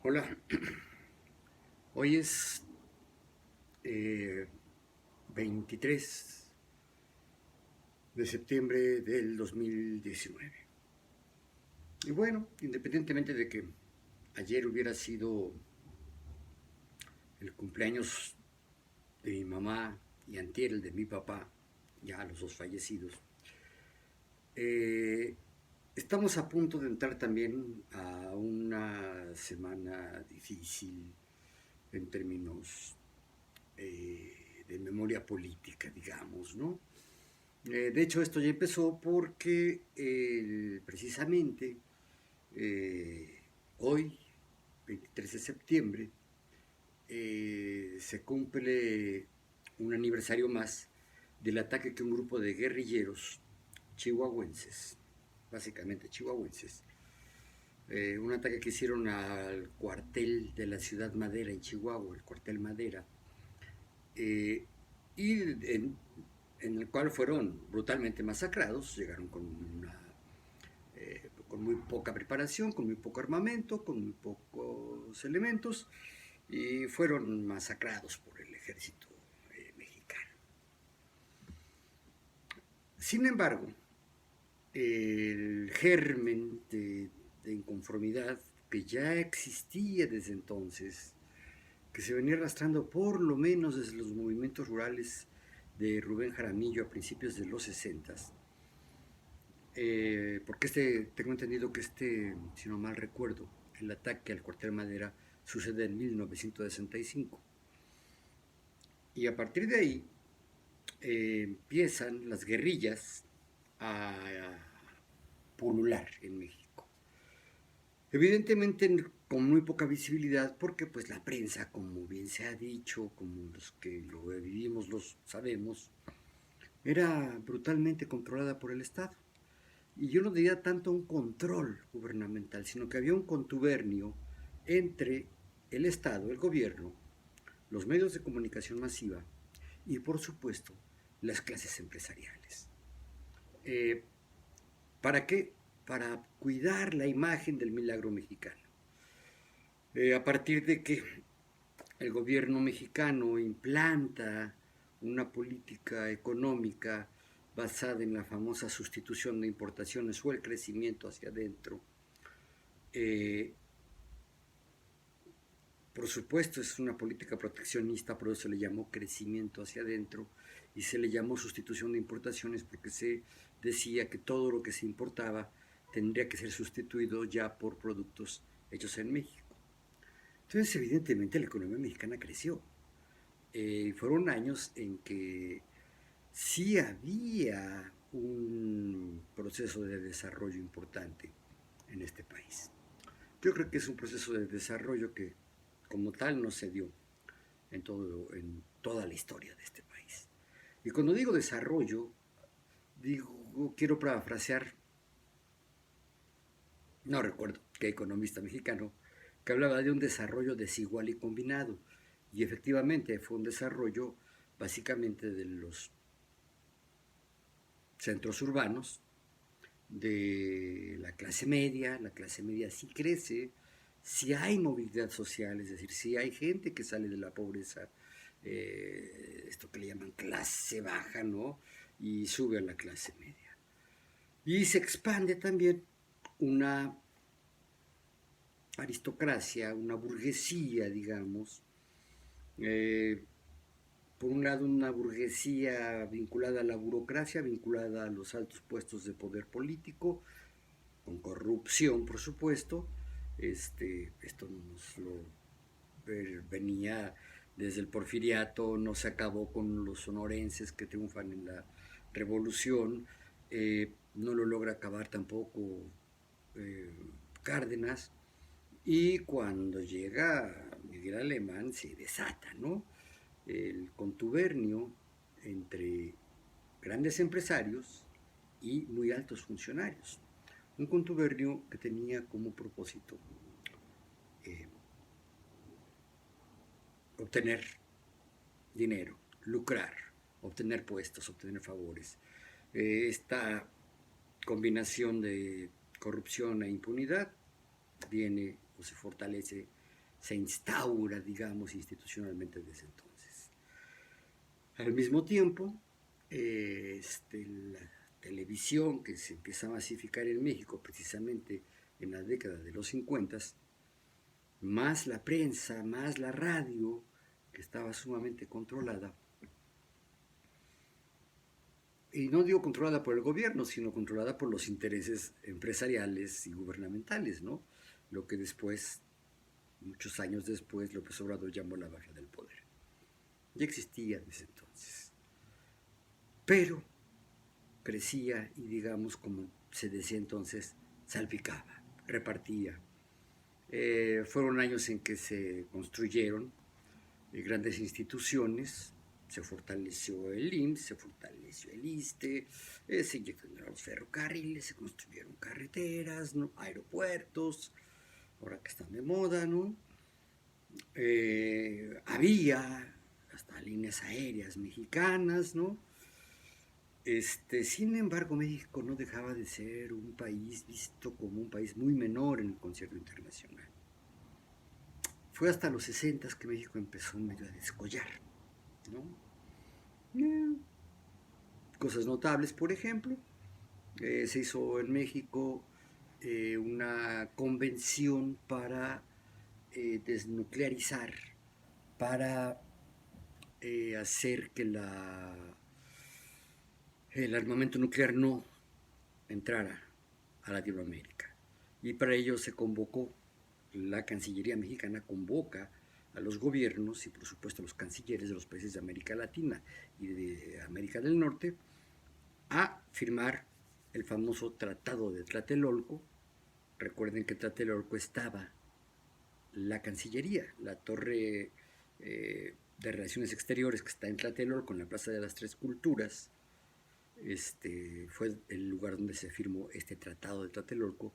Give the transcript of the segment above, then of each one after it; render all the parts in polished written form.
Hola, hoy es 23 de septiembre del 2019. Y bueno, independientemente de que ayer hubiera sido el cumpleaños de mi mamá y antier el de mi papá, ya los dos fallecidos, eh, estamos a punto de entrar también a una semana difícil en términos de memoria política, digamos, ¿no? De hecho, esto ya empezó porque precisamente eh, hoy, 23 de septiembre, se cumple un aniversario más del ataque que un grupo de guerrilleros chihuahuenses, básicamente chihuahuenses, un ataque que hicieron al cuartel de la ciudad Madera en Chihuahua, el cuartel Madera, eh, y en el cual fueron brutalmente masacrados, llegaron con muy poca preparación, con muy poco armamento, con muy pocos elementos, y fueron masacrados por el ejército mexicano. Sin embargo, el germen de inconformidad que ya existía desde entonces, que se venía arrastrando por lo menos desde los movimientos rurales de Rubén Jaramillo a principios de los 60, porque tengo entendido que si no mal recuerdo, el ataque al cuartel Madera sucede en 1965. Y a partir de ahí empiezan las guerrillas a pulular en México. Evidentemente con muy poca visibilidad porque pues la prensa, como bien se ha dicho, como los que lo vivimos los sabemos, era brutalmente controlada por el Estado. Y yo no diría tanto un control gubernamental, sino que había un contubernio entre el Estado, el gobierno, los medios de comunicación masiva y, por supuesto, las clases empresariales. Eh, ¿Para qué? Para cuidar la imagen del milagro mexicano. A partir de que el gobierno mexicano implanta una política económica basada en la famosa sustitución de importaciones o el crecimiento hacia adentro, eh, por supuesto es una política proteccionista, por eso se le llamó crecimiento hacia adentro y se le llamó sustitución de importaciones porque se decía que todo lo que se importaba tendría que ser sustituido ya por productos hechos en México. Entonces, evidentemente, la economía mexicana creció. Fueron años en que sí había un proceso de desarrollo importante en este país. Yo creo que es un proceso de desarrollo que como tal no se dio en toda la historia de este país. Y cuando digo desarrollo, quiero parafrasear, no recuerdo qué economista mexicano, que hablaba de un desarrollo desigual y combinado. Y efectivamente fue un desarrollo básicamente de los centros urbanos, de la clase media sí crece, sí hay movilidad social, es decir, sí hay gente que sale de la pobreza, esto que le llaman clase baja, ¿no? Y sube a la clase media. Y se expande también una aristocracia, una burguesía, digamos, eh, por un lado una burguesía vinculada a la burocracia, vinculada a los altos puestos de poder político, con corrupción, por supuesto. Esto nos lo venía desde el porfiriato, no se acabó con los sonorenses que triunfan en la revolución, no lo logra acabar tampoco eh, Cárdenas, y cuando llega Miguel Alemán se desata, ¿no? El contubernio entre grandes empresarios y muy altos funcionarios. Un contubernio que tenía como propósito eh, obtener dinero, lucrar, obtener puestos, obtener favores. Esta combinación de corrupción e impunidad viene o se fortalece se instaura, digamos, institucionalmente desde entonces. Al mismo tiempo, la televisión que se empieza a masificar en México precisamente en la década de los 50, más la prensa, más la radio, que estaba sumamente controlada, y no digo controlada por el gobierno, sino controlada por los intereses empresariales y gubernamentales, ¿no? Lo que después, muchos años después, López Obrador llamó la mafia del poder. Ya existía desde entonces. Pero crecía y, digamos, como se decía entonces, salpicaba, repartía. Fueron años en que se construyeron grandes instituciones, se fortaleció el IMSS, se fortaleció el ISSSTE, se inyectaron los ferrocarriles, se construyeron carreteras, ¿no? Aeropuertos, ahora que están de moda, ¿no? Había hasta líneas aéreas mexicanas, ¿no? Sin embargo, México no dejaba de ser un país visto como un país muy menor en el concierto internacional. Fue hasta los 60 que México empezó medio a descollar, ¿no? Cosas notables, por ejemplo, se hizo en México una convención para desnuclearizar, para hacer que el armamento nuclear no entrara a Latinoamérica. Y para ello se convocó, la Cancillería mexicana convoca a los gobiernos y por supuesto a los cancilleres de los países de América Latina y de América del Norte a firmar el famoso Tratado de Tlatelolco. Recuerden que en Tlatelolco estaba la Cancillería, la torre de Relaciones Exteriores que está en Tlatelolco, en la Plaza de las Tres Culturas. Fue el lugar donde se firmó este Tratado de Tlatelolco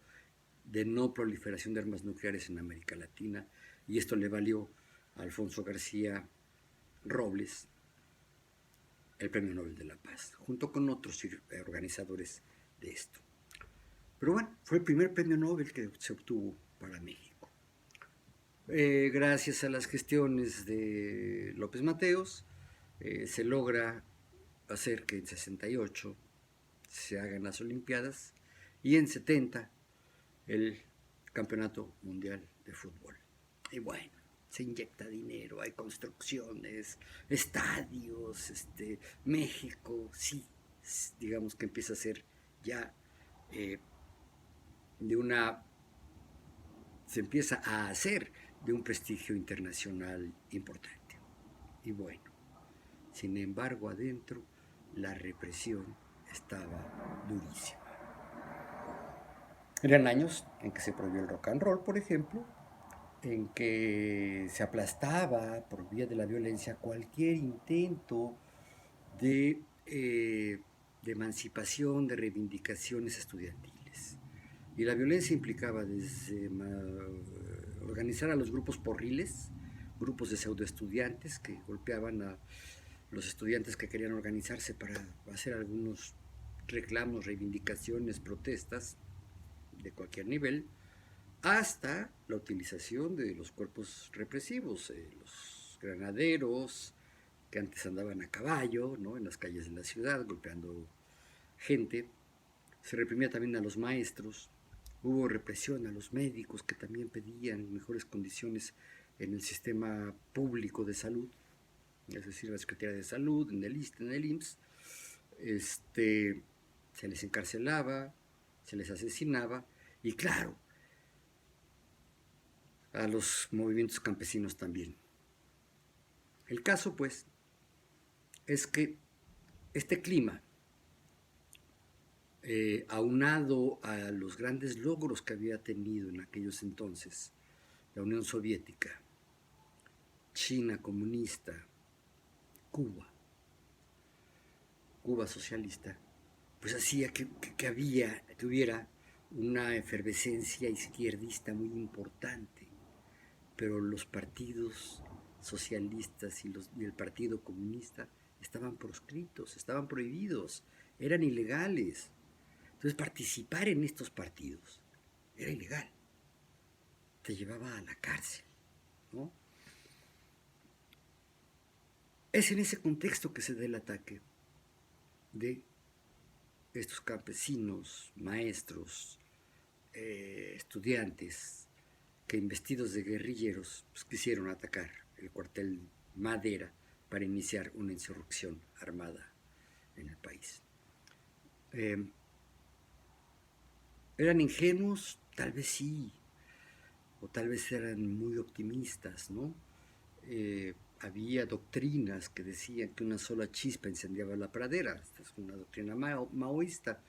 de no proliferación de armas nucleares en América Latina, y esto le valió a Alfonso García Robles el Premio Nobel de la Paz, junto con otros organizadores de esto. Pero bueno, fue el primer premio Nobel que se obtuvo para México. Gracias a las gestiones de López Mateos, se logra hacer que en 68 se hagan las Olimpiadas y en 70 el Campeonato Mundial de Fútbol. Y bueno, se inyecta dinero, hay construcciones, estadios, México, sí, digamos que empieza a ser ya se empieza a hacer de un prestigio internacional importante. Y bueno, sin embargo, adentro la represión estaba durísima. Eran años en que se prohibió el rock and roll, por ejemplo, en que se aplastaba por vía de la violencia cualquier intento de emancipación, de reivindicaciones estudiantiles. Y la violencia implicaba desde organizar a los grupos porriles, grupos de pseudoestudiantes que golpeaban a los estudiantes que querían organizarse para hacer algunos reclamos, reivindicaciones, protestas de cualquier nivel, hasta la utilización de los cuerpos represivos, los granaderos que antes andaban a caballo, ¿no?, en las calles de la ciudad golpeando gente. Se reprimía también a los maestros, hubo represión a los médicos que también pedían mejores condiciones en el sistema público de salud, es decir, la Secretaría de Salud, en el ISSSTE, en el IMSS. Se les encarcelaba, se les asesinaba, y claro, a los movimientos campesinos también. El caso, pues, es que este clima, aunado a los grandes logros que había tenido en aquellos entonces la Unión Soviética, China comunista, Cuba socialista, pues hacía que hubiera una efervescencia izquierdista muy importante, pero los partidos socialistas y el Partido Comunista estaban proscritos, estaban prohibidos, eran ilegales. Entonces participar en estos partidos era ilegal, te llevaba a la cárcel. ¿no? Es en ese contexto que se da el ataque de estos campesinos, maestros, estudiantes, que investidos de guerrilleros pues, quisieron atacar el cuartel Madera para iniciar una insurrección armada en el país. ¿Eran ingenuos? Tal vez sí, o tal vez eran muy optimistas, ¿no? Había doctrinas que decían que una sola chispa incendiaba la pradera, esta es una doctrina maoísta,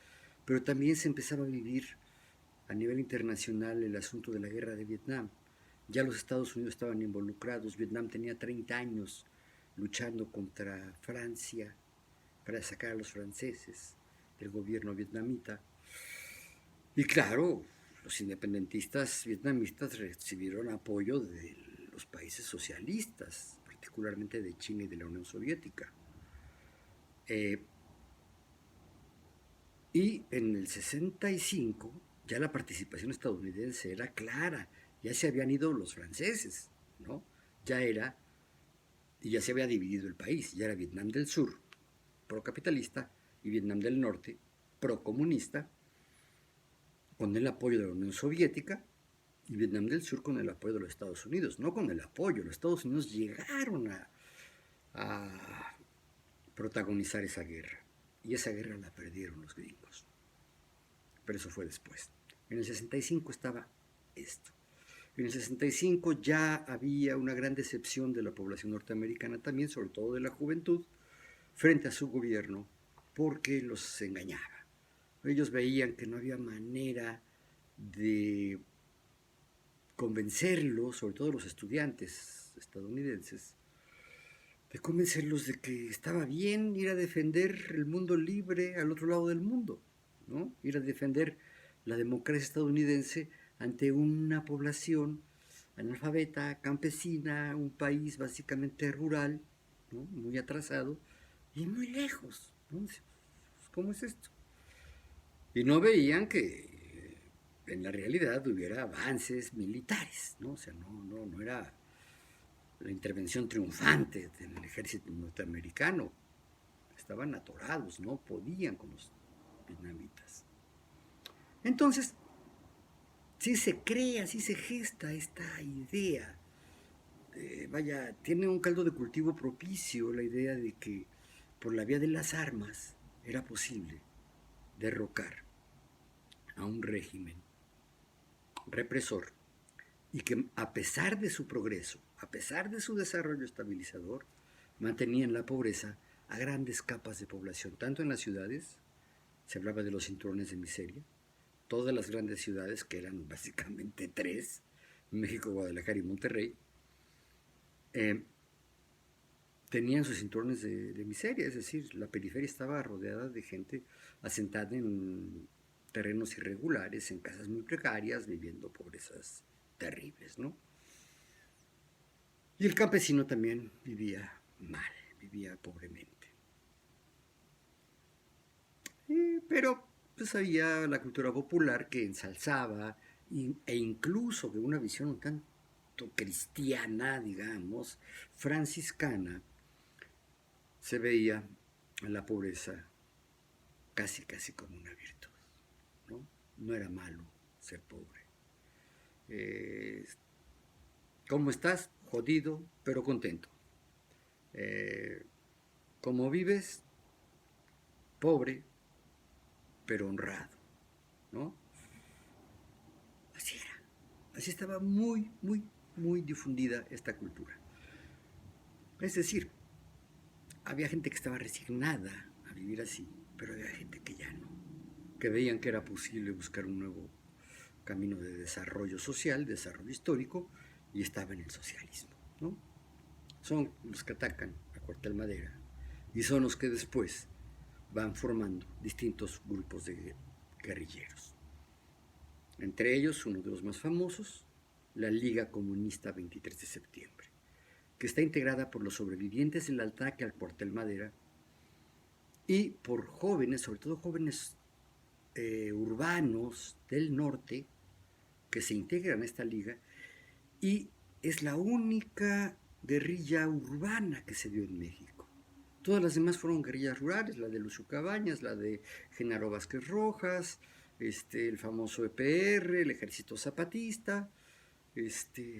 pero también se empezaba a vivir a nivel internacional el asunto de la guerra de Vietnam. Ya los Estados Unidos estaban involucrados, Vietnam tenía 30 años luchando contra Francia para sacar a los franceses del gobierno vietnamita. Y claro, los independentistas vietnamitas recibieron apoyo de los países socialistas, particularmente de China y de la Unión Soviética. Y en el 65 ya la participación estadounidense era clara, ya se habían ido los franceses, ¿no? Ya era, y ya se había dividido el país, ya era Vietnam del Sur, procapitalista, y Vietnam del Norte, procomunista, con el apoyo de la Unión Soviética, y Vietnam del Sur con el apoyo de los Estados Unidos, no con el apoyo, los Estados Unidos llegaron a protagonizar esa guerra, y esa guerra la perdieron los gringos, pero eso fue después. En el 65 estaba esto. En el 65 ya había una gran decepción de la población norteamericana también, sobre todo de la juventud, frente a su gobierno, porque los engañaba. Ellos veían que no había manera de convencerlos, sobre todo los estudiantes estadounidenses, de convencerlos de que estaba bien ir a defender el mundo libre al otro lado del mundo, ¿no? Ir a defender la democracia estadounidense ante una población analfabeta, campesina, un país básicamente rural, ¿no? Muy atrasado y muy lejos, ¿no? ¿Cómo es esto? Y no veían que en la realidad hubiera avances militares, ¿no? O sea, no era la intervención triunfante del ejército norteamericano. Estaban atorados, no podían con los vietnamitas. Entonces, sí se crea, sí se gesta esta idea. Vaya, tiene un caldo de cultivo propicio la idea de que por la vía de las armas era posible derrocar a un régimen represor y que a pesar de su progreso, a pesar de su desarrollo estabilizador, mantenían la pobreza a grandes capas de población, tanto en las ciudades, se hablaba de los cinturones de miseria, todas las grandes ciudades, que eran básicamente tres, México, Guadalajara y Monterrey, tenían sus cinturones de miseria, es decir, la periferia estaba rodeada de gente asentada en terrenos irregulares, en casas muy precarias, viviendo pobrezas terribles, ¿no? Y el campesino también vivía mal, vivía pobremente. Pero pues había la cultura popular que ensalzaba e incluso que una visión un tanto cristiana, digamos, franciscana, se veía en la pobreza casi como una virtud, ¿no? No era malo ser pobre. ¿Cómo estás? Jodido, pero contento. ¿Cómo vives? Pobre, pero honrado, ¿no? Así era. Así estaba muy difundida esta cultura. Es decir, había gente que estaba resignada a vivir así, pero había gente que ya no, que veían que era posible buscar un nuevo camino de desarrollo social, desarrollo histórico, y estaba en el socialismo, ¿no? Son los que atacan a Cuartel Madera y son los que después van formando distintos grupos de guerrilleros. Entre ellos, uno de los más famosos, la Liga Comunista 23 de Septiembre, que está integrada por los sobrevivientes del ataque al Cuartel Madera y por jóvenes, sobre todo jóvenes urbanos del norte, que se integran a esta liga y es la única guerrilla urbana que se dio en México. Todas las demás fueron guerrillas rurales, la de Lucio Cabañas, la de Genaro Vázquez Rojas, el famoso EPR, el Ejército Zapatista.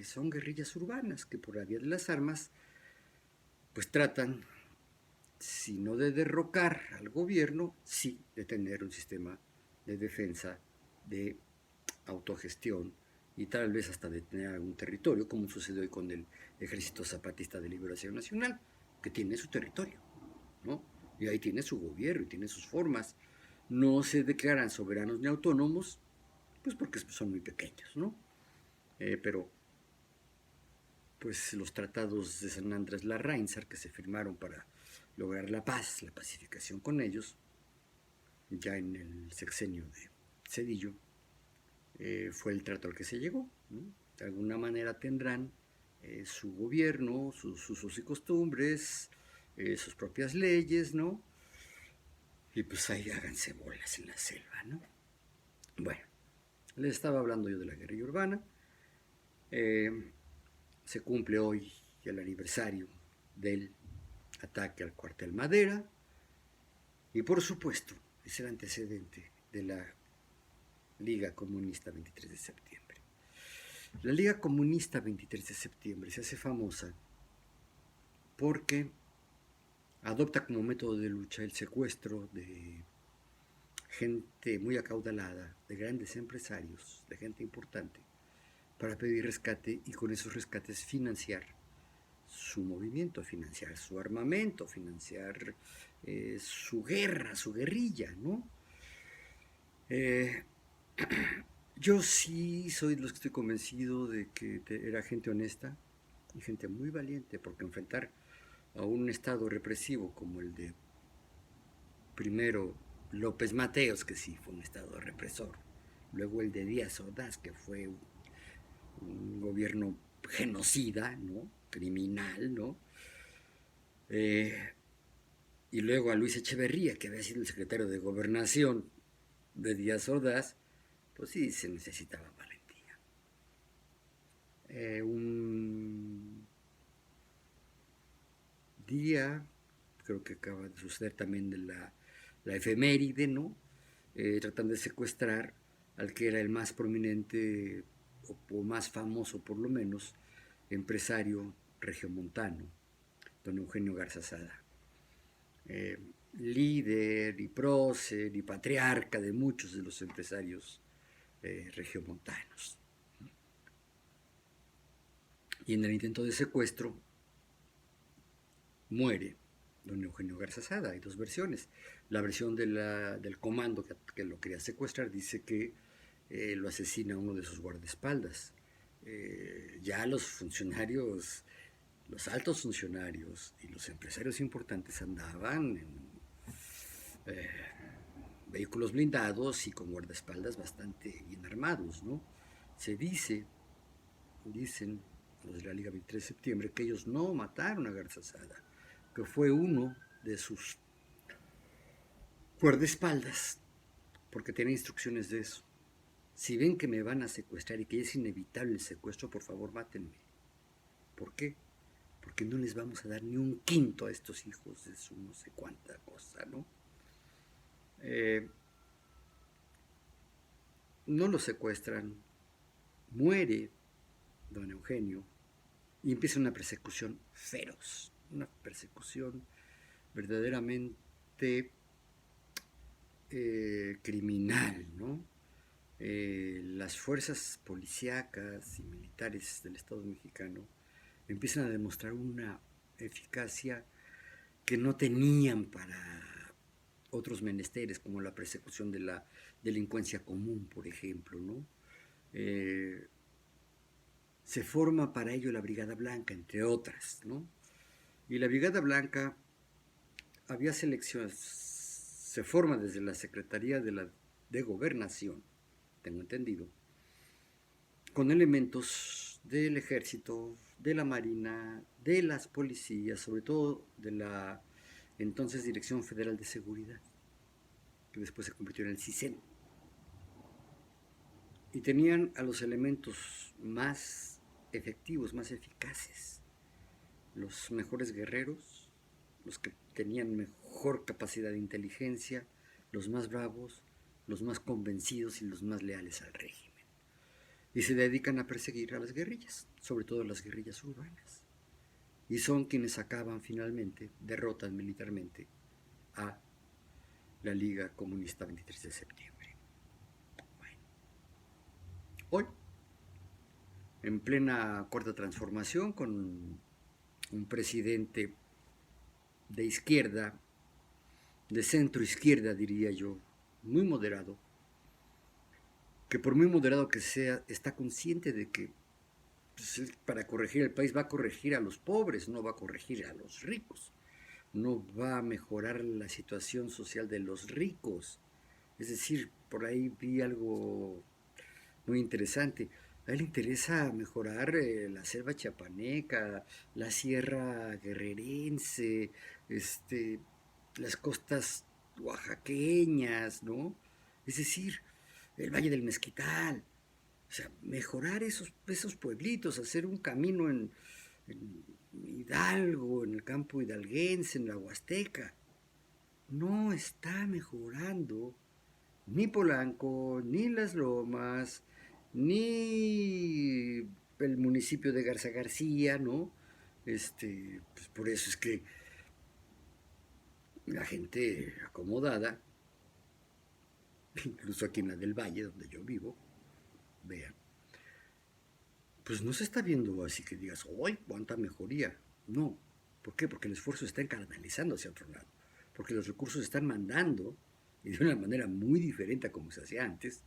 Son guerrillas urbanas que por la vía de las armas pues tratan, si no de derrocar al gobierno, sí de tener un sistema de defensa, de autogestión y tal vez hasta de tener algún territorio, como sucedió hoy con el Ejército Zapatista de Liberación Nacional, que tiene su territorio, ¿no? Y ahí tiene su gobierno y tiene sus formas. No se declaran soberanos ni autónomos, pues porque son muy pequeños, ¿no? Pero pues los tratados de San Andrés Larrainzar que se firmaron para lograr la paz, la pacificación con ellos, ya en el sexenio de Zedillo, fue el trato al que se llegó, ¿no? De alguna manera tendrán su gobierno, sus usos y costumbres, sus propias leyes, ¿no? Y pues ahí háganse bolas en la selva, ¿no? Bueno, les estaba hablando yo de la guerrilla urbana. Se cumple hoy el aniversario del ataque al cuartel Madera y por supuesto es el antecedente de la Liga Comunista 23 de septiembre. La Liga Comunista 23 de septiembre se hace famosa porque adopta como método de lucha el secuestro de gente muy acaudalada, de grandes empresarios, de gente importante, para pedir rescate y con esos rescates financiar su movimiento, financiar su armamento, financiar su guerra, su guerrilla, ¿no? Yo sí soy de los que estoy convencido de que era gente honesta y gente muy valiente, porque enfrentar a un estado represivo como el de primero López Mateos, que sí fue un estado represor, luego el de Díaz Ordaz, que fue un gobierno genocida, ¿no? Criminal, ¿no? Y luego a Luis Echeverría, que había sido el secretario de Gobernación de Díaz Ordaz, pues sí se necesitaba valentía. Un día, creo que acaba de suceder también de la efeméride, ¿no? Tratan de secuestrar al que era el más prominente o más famoso por lo menos empresario regiomontano, don Eugenio Garza Sada. Líder y prócer y patriarca de muchos de los empresarios regiomontanos. Y en el intento de secuestro muere don Eugenio Garza Sada. Hay dos versiones. La versión del comando que lo quería secuestrar dice que lo asesina uno de sus guardaespaldas. Ya los funcionarios, los altos funcionarios y los empresarios importantes andaban en vehículos blindados y con guardaespaldas bastante bien armados, ¿no? Se dicen los de la Liga 23 de septiembre, que ellos no mataron a Garza Sada, que fue uno de sus guardaespaldas, porque tenía instrucciones de eso. Si ven que me van a secuestrar y que es inevitable el secuestro, por favor mátenme. ¿Por qué? Porque no les vamos a dar ni un quinto a estos hijos de su no sé cuánta cosa, ¿no? No lo secuestran, muere don Eugenio y empieza una persecución feroz, una persecución verdaderamente criminal, ¿no? Las fuerzas policíacas y militares del Estado mexicano empiezan a demostrar una eficacia que no tenían para otros menesteres, como la persecución de la delincuencia común, por ejemplo, ¿no? Se forma para ello la Brigada Blanca, entre otras, ¿no? Y la Brigada Blanca había selecciones, se forma desde la Secretaría de Gobernación, tengo entendido, con elementos del Ejército, de la Marina, de las policías, sobre todo de la entonces Dirección Federal de Seguridad, que después se convirtió en el CISEN. Y tenían a los elementos más efectivos, más eficaces, los mejores guerreros, los que tenían mejor capacidad de inteligencia, los más bravos, los más convencidos y los más leales al régimen. Y se dedican a perseguir a las guerrillas, sobre todo las guerrillas urbanas. Y son quienes acaban finalmente, derrotan militarmente a la Liga Comunista 23 de septiembre. Bueno, hoy, en plena cuarta transformación, con un presidente de izquierda, de centro izquierda diría yo, muy moderado, que por muy moderado que sea, está consciente de que pues, para corregir el país va a corregir a los pobres, no va a corregir a los ricos, no va a mejorar la situación social de los ricos. Es decir, por ahí vi algo muy interesante. A él le interesa mejorar la selva chiapaneca, la sierra guerrerense, las costas oaxaqueñas, ¿no? Es decir, el Valle del Mezquital. O sea, mejorar esos pueblitos, hacer un camino en Hidalgo, en el campo hidalguense, en la Huasteca. No está mejorando ni Polanco, ni Las Lomas, ni el municipio de Garza García, ¿no? Pues por eso es que la gente acomodada, incluso aquí en la del Valle, donde yo vivo, vean, pues no se está viendo así que digas, ¡ay, cuánta mejoría! No. ¿Por qué? Porque el esfuerzo está canalizando hacia otro lado. Porque los recursos se están mandando, y de una manera muy diferente a como se hacía antes,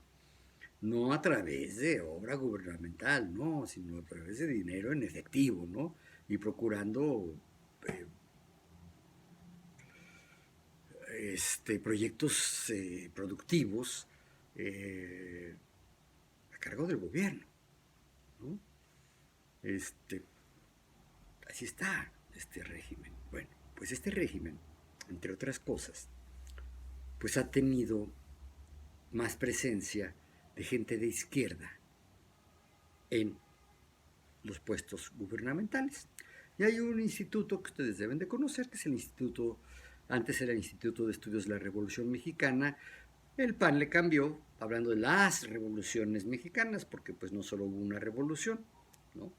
no a través de obra gubernamental, no, sino a través de dinero en efectivo, ¿no? Y procurando proyectos productivos a cargo del gobierno, ¿no? Este, Así está este régimen. Bueno, pues este régimen, entre otras cosas, pues ha tenido más presencia de gente de izquierda en los puestos gubernamentales. Y hay un instituto que ustedes deben de conocer, que es el instituto, antes era el Instituto de Estudios de la Revolución Mexicana. El PAN le cambió, hablando de las revoluciones mexicanas, porque pues no solo hubo una revolución, ¿no?,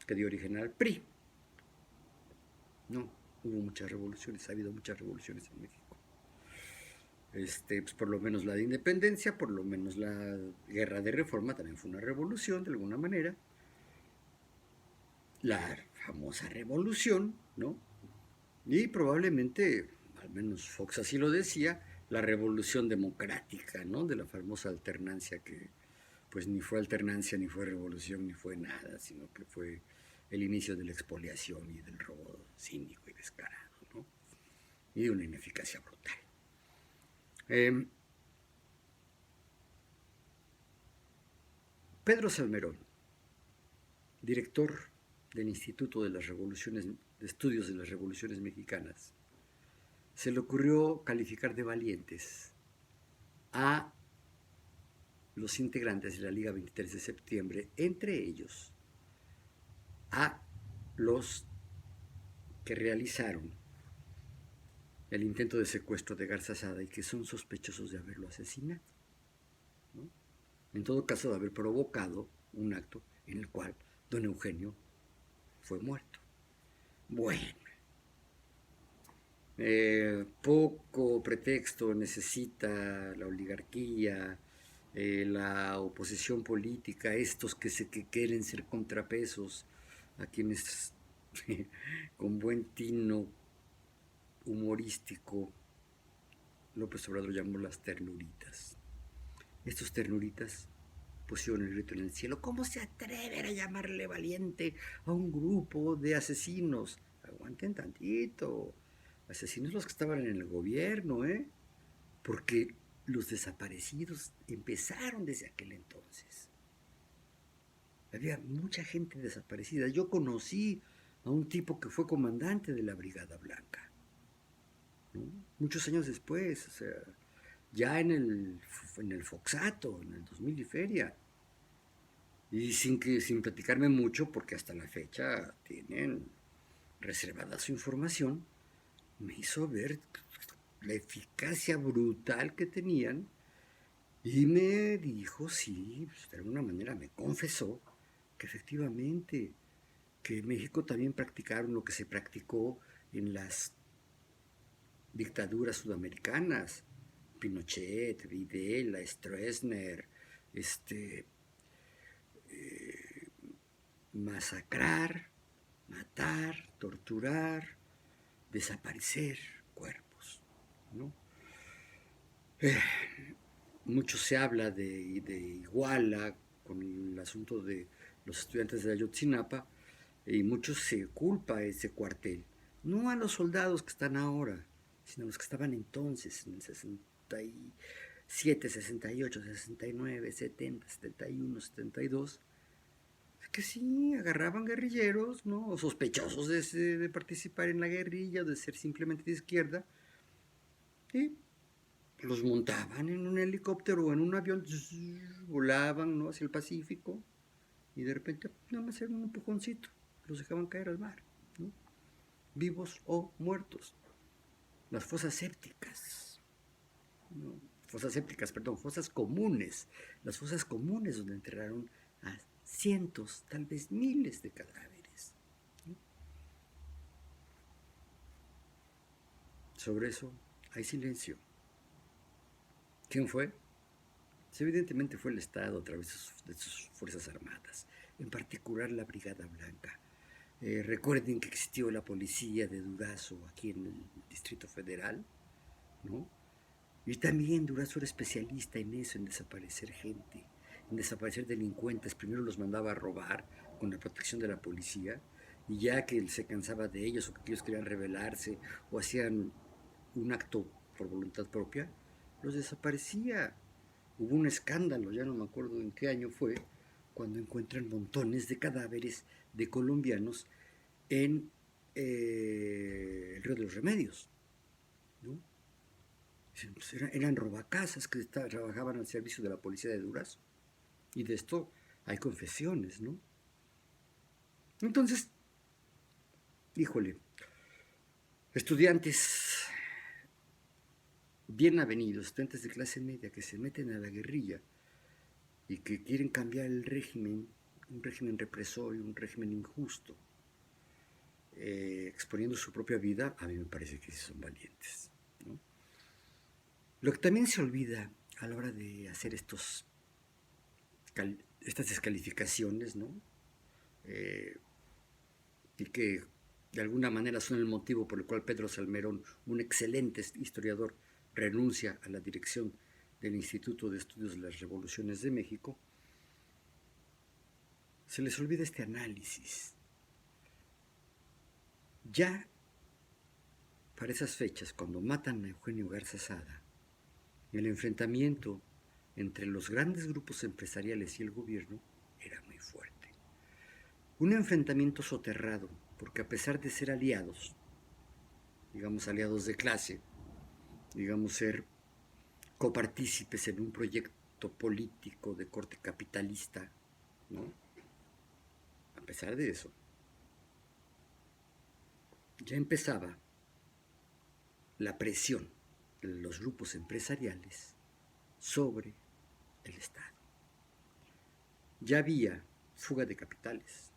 que dio origen al PRI. No, hubo muchas revoluciones, ha habido muchas revoluciones en México. Pues por lo menos la de independencia, por lo menos la guerra de reforma también fue una revolución de alguna manera. La famosa revolución, ¿no? Y probablemente, al menos Fox así lo decía, la revolución democrática, ¿no? De la famosa alternancia que pues ni fue alternancia, ni fue revolución, ni fue nada, sino que fue el inicio de la expoliación y del robo cínico y descarado, ¿no? Y de una ineficacia brutal. Pedro Salmerón, director del Instituto de las Revoluciones, de Estudios de las Revoluciones Mexicanas, se le ocurrió calificar de valientes a los integrantes de la Liga 23 de septiembre, entre ellos a los que realizaron el intento de secuestro de Garza Sada y que son sospechosos de haberlo asesinado, ¿no? En todo caso, de haber provocado un acto en el cual don Eugenio fue muerto. Bueno, poco pretexto necesita la oligarquía, la oposición política, estos que quieren ser contrapesos a quienes con buen tino humorístico López Obrador llamó las ternuritas. Estos ternuritas pusieron el grito en el cielo. ¿Cómo se atreven a llamarle valiente a un grupo de asesinos? Aguanten tantito. Asesinos los que estaban en el gobierno, porque los desaparecidos empezaron desde aquel entonces. Había mucha gente desaparecida. Yo conocí a un tipo que fue comandante de la Brigada Blanca, ¿no? Muchos años después, o sea, ya en el Foxato, en el 2000 y feria. Y sin platicarme mucho, porque hasta la fecha tienen reservada su información, me hizo ver la eficacia brutal que tenían y me dijo, sí, pues, de alguna manera me confesó que efectivamente, que en México también practicaron lo que se practicó en las dictaduras sudamericanas, Pinochet, Videla, Stroessner, este, masacrar, matar, torturar, desaparecer cuerpos, ¿no? Mucho se habla de Iguala con el asunto de los estudiantes de Ayotzinapa y mucho se culpa a ese cuartel, no a los soldados que están ahora, sino a los que estaban entonces, en el 67, 68, 69, 70, 71, 72, que sí, agarraban guerrilleros, ¿no? O sospechosos de participar en la guerrilla, de ser simplemente de izquierda, y los montaban en un helicóptero o en un avión, volaban, ¿no?, hacia el Pacífico, y de repente nada más era un empujoncito, los dejaban caer al mar, ¿no? Vivos o muertos. Las fosas sépticas, ¿no? Fosas sépticas, perdón, fosas comunes, las fosas comunes donde enterraron a cientos, tal vez miles de cadáveres, ¿no? Sobre eso hay silencio. ¿Quién fue? Pues evidentemente fue el Estado a través de sus Fuerzas Armadas, en particular la Brigada Blanca. Recuerden que existió la policía de Durazo aquí en el Distrito Federal, ¿no? Y también Durazo era especialista en eso, en desaparecer gente, en desaparecer delincuentes. Primero los mandaba a robar con la protección de la policía, y ya que él se cansaba de ellos o que ellos querían rebelarse o hacían un acto por voluntad propia, los desaparecía. Hubo un escándalo, ya no me acuerdo en qué año fue, cuando encuentran montones de cadáveres de colombianos en el Río de los Remedios, ¿no? Pues eran robacasas que trabajaban al servicio de la policía de Durazo. Y de esto hay confesiones, ¿no? Entonces, híjole, estudiantes bien avenidos, estudiantes de clase media que se meten a la guerrilla y que quieren cambiar el régimen, un régimen represorio, un régimen injusto, exponiendo su propia vida, a mí me parece que sí son valientes, ¿no? Lo que también se olvida a la hora de hacer estas descalificaciones, ¿no? Y que de alguna manera son el motivo por el cual Pedro Salmerón, un excelente historiador, renuncia a la dirección del Instituto de Estudios de las Revoluciones de México, se les olvida este análisis. Ya para esas fechas, cuando matan a Eugenio Garza Sada, el enfrentamiento entre los grandes grupos empresariales y el gobierno era muy fuerte. Un enfrentamiento soterrado, porque a pesar de ser aliados, digamos aliados de clase, digamos ser copartícipes en un proyecto político de corte capitalista, ¿no? A pesar de eso, ya empezaba la presión de los grupos empresariales sobre el Estado. Ya había fuga de capitales.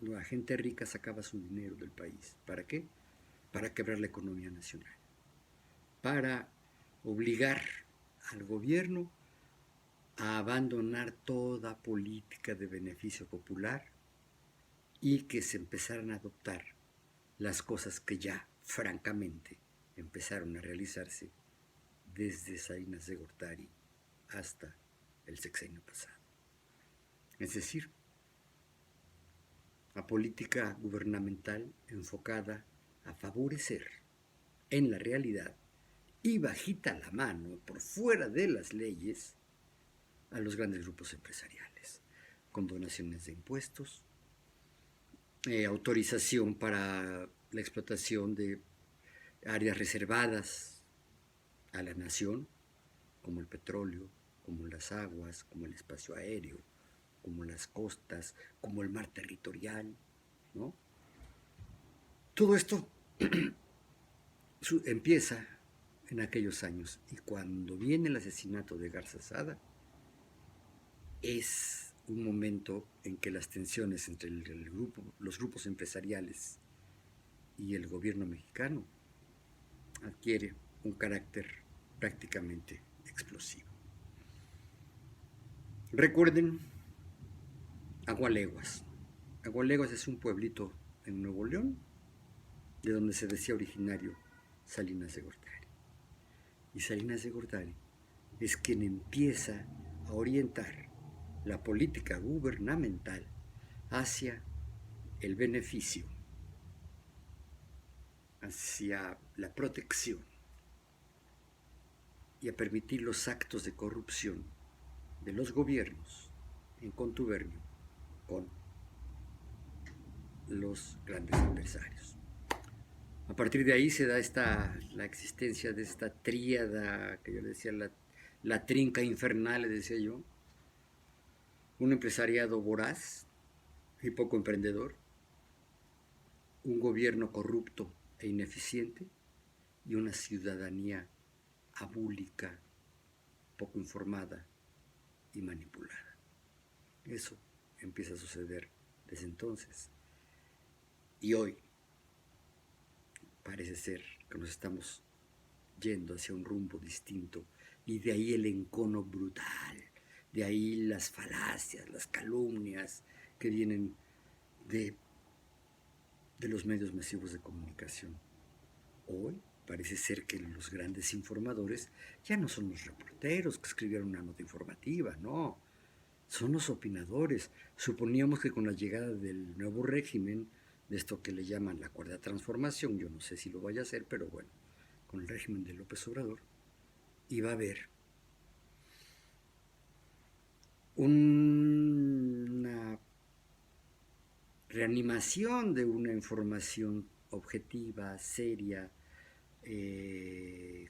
La gente rica sacaba su dinero del país. ¿Para qué? Para quebrar la economía nacional. Para obligar al gobierno a abandonar toda política de beneficio popular y que se empezaran a adoptar las cosas que ya, francamente, empezaron a realizarse desde Salinas de Gortari hasta el sexenio pasado. Es decir, a política gubernamental enfocada a favorecer en la realidad y bajita la mano, por fuera de las leyes, a los grandes grupos empresariales, con donaciones de impuestos, autorización para la explotación de áreas reservadas a la nación, como el petróleo, como las aguas, como el espacio aéreo, como las costas, como el mar territorial, ¿no? Todo esto empieza en aquellos años, y cuando viene el asesinato de Garza Sada, es un momento en que las tensiones entre los grupos empresariales y el gobierno mexicano adquiere un carácter prácticamente explosivo. Recuerden Agualeguas. Agualeguas es un pueblito en Nuevo León, de donde se decía originario Salinas de Gortari. Y Salinas de Gortari es quien empieza a orientar la política gubernamental hacia el beneficio, hacia la protección y a permitir los actos de corrupción de los gobiernos en contubernio con los grandes empresarios. A partir de ahí se da la existencia de esta tríada que yo le decía, la trinca infernal, le decía yo, un empresariado voraz y poco emprendedor, un gobierno corrupto e ineficiente y una ciudadanía abúlica, poco informada y manipulada. Eso empieza a suceder desde entonces. Y hoy parece ser que nos estamos yendo hacia un rumbo distinto, y de ahí el encono brutal, de ahí las falacias, las calumnias que vienen de los medios masivos de comunicación. Hoy parece ser que los grandes informadores ya no son los reporteros que escribieron una nota informativa, no, son los opinadores. Suponíamos que con la llegada del nuevo régimen, de esto que le llaman la cuarta transformación, yo no sé si lo vaya a hacer, pero bueno, con el régimen de López Obrador, iba a haber una reanimación de una información objetiva, seria.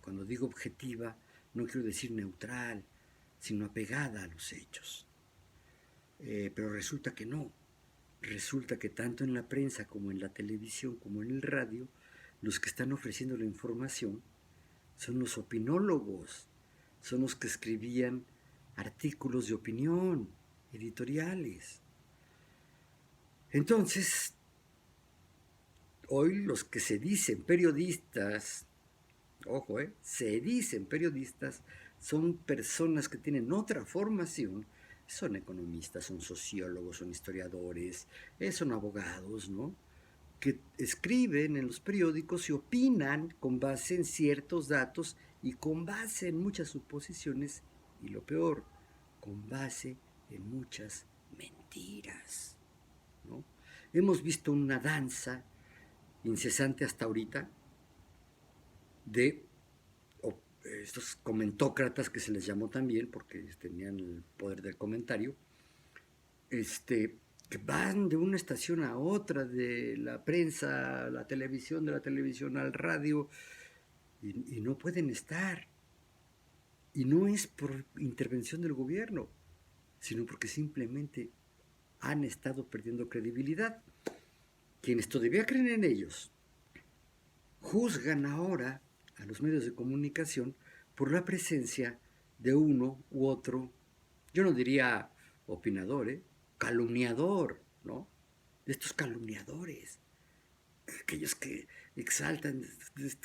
Cuando digo objetiva, no quiero decir neutral, sino apegada a los hechos. Pero resulta que no. Resulta que tanto en la prensa como en la televisión como en el radio, los que están ofreciendo la información son los opinólogos, son los que escribían artículos de opinión, editoriales. Entonces, hoy los que se dicen periodistas, ojo, se dicen periodistas, son personas que tienen otra formación, son economistas, son sociólogos, son historiadores, son abogados, ¿no? Que escriben en los periódicos y opinan con base en ciertos datos y con base en muchas suposiciones, y lo peor, con base en muchas mentiras, ¿no? Hemos visto una danza incesante hasta ahorita de estos comentócratas, que se les llamó también porque tenían el poder del comentario, que van de una estación a otra, de la prensa a la televisión, de la televisión al radio, y no pueden estar. Y no es por intervención del gobierno, sino porque simplemente han estado perdiendo credibilidad. Quienes todavía creen en ellos juzgan ahora a los medios de comunicación por la presencia de uno u otro, yo no diría opinador, calumniador, ¿no? De estos calumniadores, aquellos que exaltan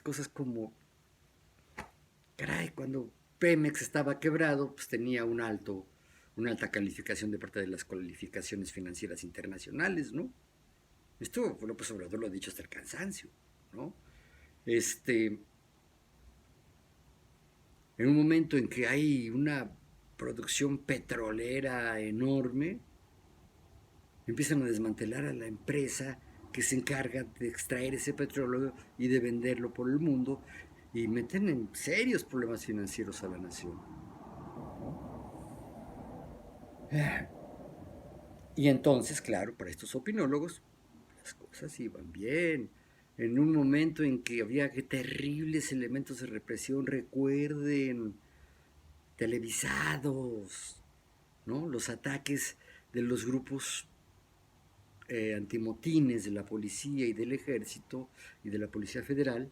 cosas como, caray, cuando Pemex estaba quebrado, pues tenía una alta calificación de parte de las cualificaciones financieras internacionales, ¿no? Esto López Obrador lo ha dicho hasta el cansancio, ¿no? En un momento en que hay una producción petrolera enorme, empiezan a desmantelar a la empresa que se encarga de extraer ese petróleo y de venderlo por el mundo, y meten en serios problemas financieros a la nación. Y entonces, claro, para estos opinólogos, las cosas iban bien. En un momento en que había terribles elementos de represión, recuerden, televisados, ¿no? Los ataques de los grupos antimotines de la policía y del ejército y de la policía federal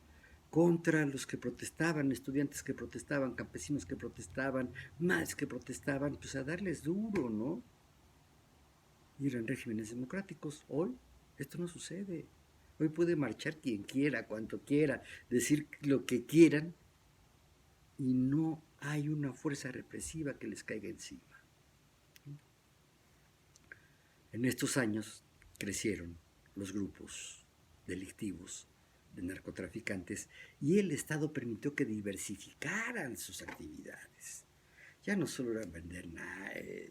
contra los que protestaban, estudiantes que protestaban, campesinos que protestaban, más que protestaban, pues a darles duro, ¿no? Y eran regímenes democráticos. Hoy esto no sucede. Hoy puede marchar quien quiera, cuanto quiera, decir lo que quieran y no hay una fuerza represiva que les caiga encima. En estos años crecieron los grupos delictivos de narcotraficantes y el Estado permitió que diversificaran sus actividades. Ya no solo era vender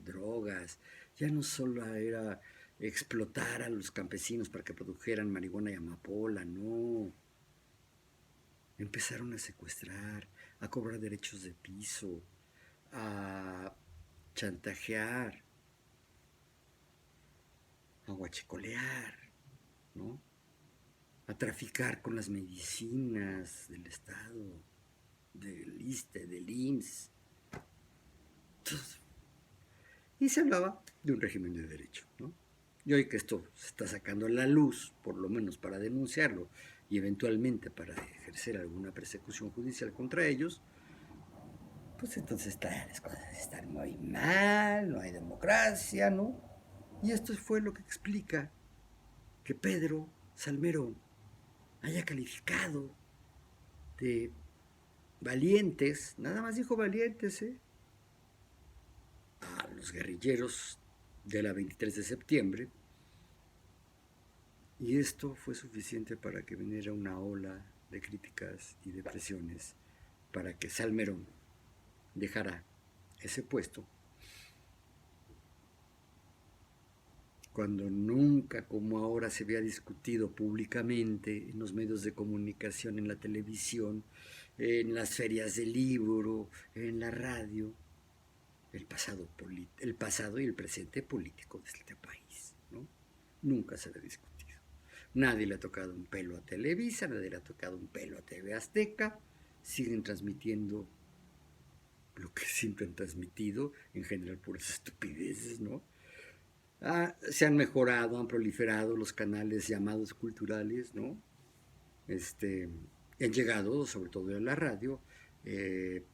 drogas, ya no solo era explotar a los campesinos para que produjeran marihuana y amapola, no. Empezaron a secuestrar, a cobrar derechos de piso, a chantajear, a huachicolear, ¿no? A traficar con las medicinas del Estado, del ISSSTE, del IMSS. Y se hablaba de un régimen de derecho, ¿no? Y hoy que esto se está sacando a la luz, por lo menos para denunciarlo y eventualmente para ejercer alguna persecución judicial contra ellos, pues entonces las cosas están muy mal, no hay democracia, ¿no? Y esto fue lo que explica que Pedro Salmerón haya calificado de valientes, nada más dijo valientes, a los guerrilleros de la 23 de septiembre, y esto fue suficiente para que viniera una ola de críticas y de presiones para que Salmerón dejara ese puesto, cuando nunca como ahora se había discutido públicamente en los medios de comunicación, en la televisión, en las ferias del libro, en la radio, el pasado y el presente político de este país, ¿no? Nunca se le ha discutido. Nadie le ha tocado un pelo a Televisa, nadie le ha tocado un pelo a TV Azteca. Siguen transmitiendo lo que siempre han transmitido, en general puras estupideces, ¿no? Se han mejorado, han proliferado los canales llamados culturales, ¿no? Han llegado, sobre todo en la radio,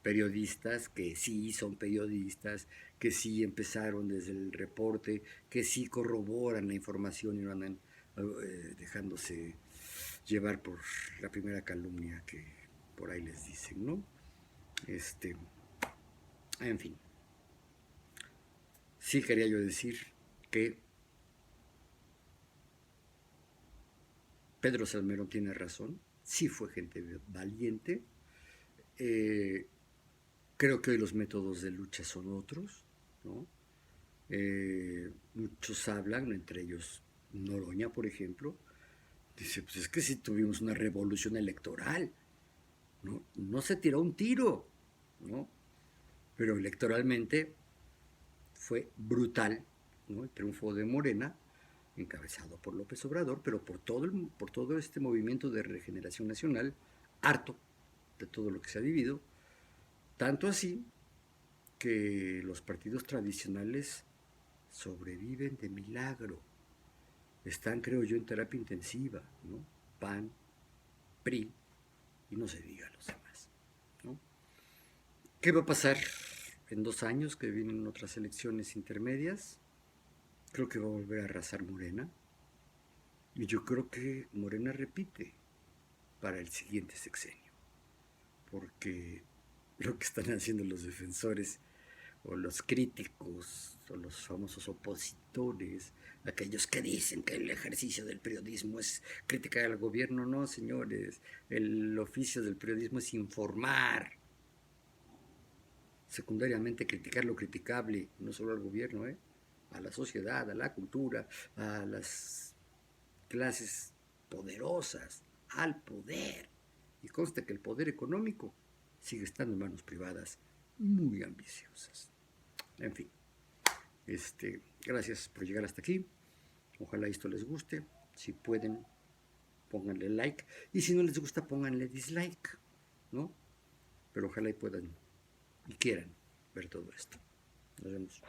periodistas que sí son periodistas, que sí empezaron desde el reporte, que sí corroboran la información y no andan dejándose llevar por la primera calumnia que por ahí les dicen, ¿no? En fin, sí quería yo decir que Pedro Salmerón tiene razón, sí fue gente valiente. Creo que hoy los métodos de lucha son otros, ¿no? Muchos hablan, entre ellos Noroña, por ejemplo, dice, pues es que si tuvimos una revolución electoral, ¿no? No se tiró un tiro, ¿no? Pero electoralmente fue brutal, ¿no? El triunfo de Morena, encabezado por López Obrador, pero por todo este movimiento de regeneración nacional, harto de todo lo que se ha vivido, tanto así que los partidos tradicionales sobreviven de milagro. Están, creo yo, en terapia intensiva, ¿no? PAN, PRI, y no se diga a los demás, ¿no? ¿Qué va a pasar en 2 años que vienen otras elecciones intermedias? Creo que va a volver a arrasar Morena. Y yo creo que Morena repite para el siguiente sexenio. Porque lo que están haciendo los defensores o los críticos o los famosos opositores, aquellos que dicen que el ejercicio del periodismo es criticar al gobierno, no, señores, el oficio del periodismo es informar, secundariamente criticar lo criticable, no solo al gobierno, a la sociedad, a la cultura, a las clases poderosas, al poder. Y consta que el poder económico sigue estando en manos privadas muy ambiciosas. En fin, gracias por llegar hasta aquí. Ojalá esto les guste. Si pueden, pónganle like. Y si no les gusta, pónganle dislike, ¿no? Pero ojalá y puedan y quieran ver todo esto. Nos vemos.